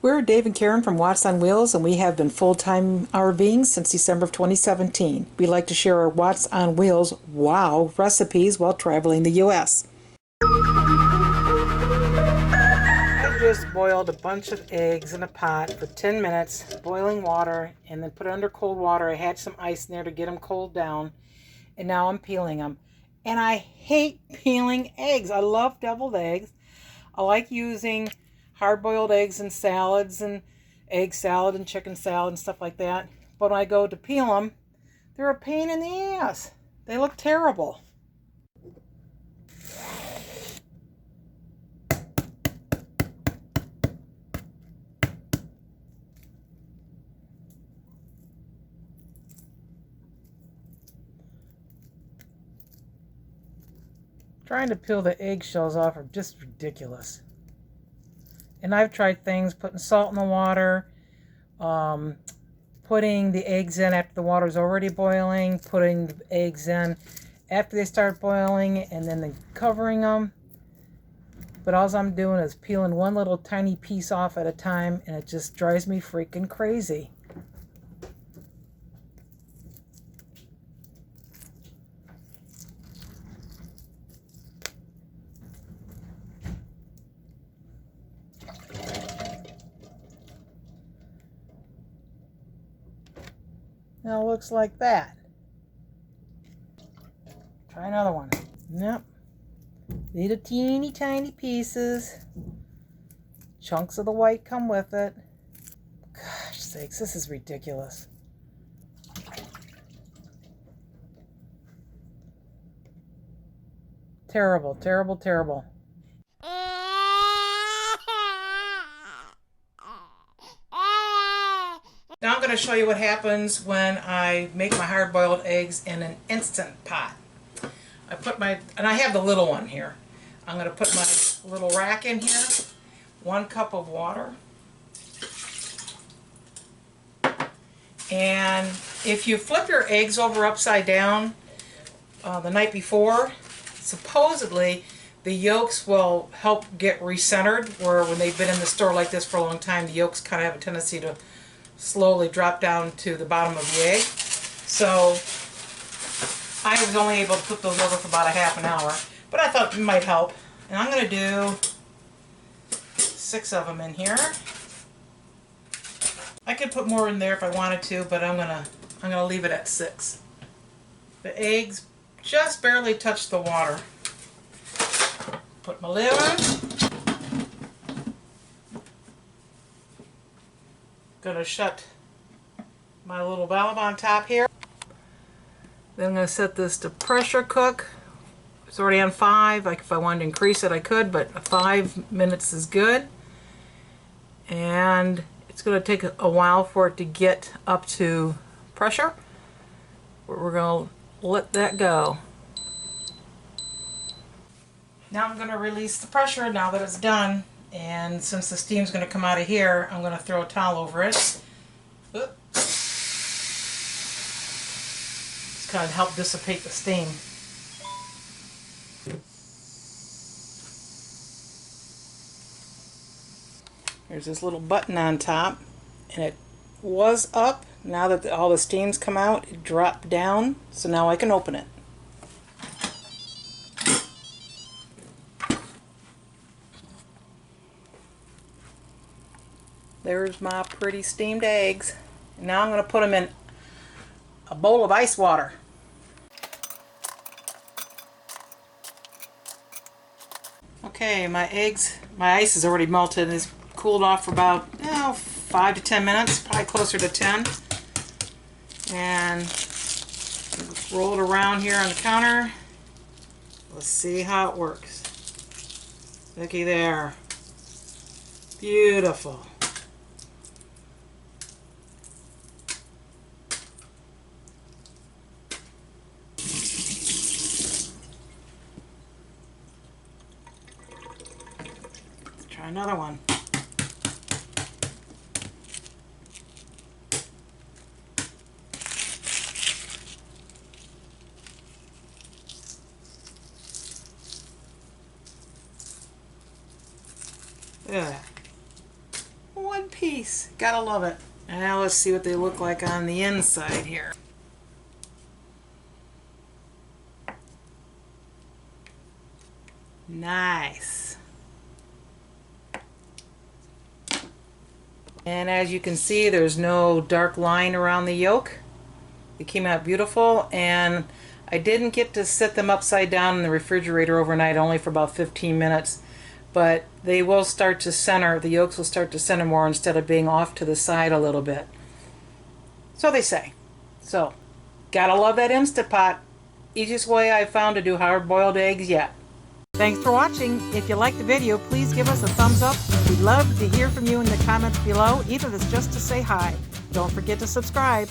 We're Dave and Karen from Watts on Wheels, and we have been full-time RVing since December of 2017. We like to share our Watts on Wheels WoW recipes while traveling the U.S. I just boiled a bunch of eggs in a pot for 10 minutes, boiling water, and then put it under cold water. I had some ice in there to get them cooled down, and now I'm peeling them. And I hate peeling eggs. I love deviled eggs. I like using hard-boiled eggs in salads and egg salad and chicken salad and stuff like that. But when I go to peel them, they're a pain in the ass. They look terrible. Trying to peel the eggshells off are just ridiculous. And I've tried things, putting salt in the water, putting the eggs in after the water's already boiling, putting the eggs in after they start boiling, and then covering them. But all I'm doing is peeling one little tiny piece off at a time, and it just drives me freaking crazy. Now it looks like that. Try another one. Yep. Little teeny tiny pieces. Chunks of the white come with it. Gosh sakes, this is ridiculous. Terrible, terrible, terrible. Now I'm going to show you what happens when I make my hard-boiled eggs in an Instant Pot. And I have the little one here. I'm going to put my little rack in here, 1 cup of water. And if you flip your eggs over upside down the night before, supposedly the yolks will help get recentered, where when they've been in the store like this for a long time, the yolks kind of have a tendency to slowly drop down to the bottom of the egg. So I was only able to put those over for about a half an hour, but I thought it might help. And I'm going to do 6 of them in here. I could put more in there if I wanted to, but I'm gonna leave it at 6. The eggs just barely touch the water. Put my lid on. Gonna shut my little valve on top here. Then I'm gonna set this to pressure cook. It's already on 5. Like if I wanted to increase it, I could, but 5 minutes is good. And it's gonna take a while for it to get up to pressure. But we're gonna let that go. Now I'm gonna release the pressure now that it's done. And since the steam's going to come out of here, I'm going to throw a towel over it. Just kind of help dissipate the steam. There's this little button on top, and it was up. Now that all the steam's come out, it dropped down, so now I can open it. There's my pretty steamed eggs. And now I'm going to put them in a bowl of ice water. Okay, my ice is already melted and it's cooled off for about 5 to 10 minutes, probably closer to 10. And just roll it around here on the counter. Let's see how it works. Looky there. Beautiful. Try another one. Look at that. One piece. Gotta love it. Now let's see what they look like on the inside here. Nice. And as you can see, there's no dark line around the yolk. It came out beautiful, and I didn't get to set them upside down in the refrigerator overnight, only for about 15 minutes. But they will start to center, the yolks will start to center more instead of being off to the side a little bit. So they say. So, gotta love that Instant Pot. Easiest way I've found to do hard-boiled eggs yet. Thanks for watching. If you liked the video, please give us a thumbs up. We'd love to hear from you in the comments below, even if it's just to say hi. Don't forget to subscribe.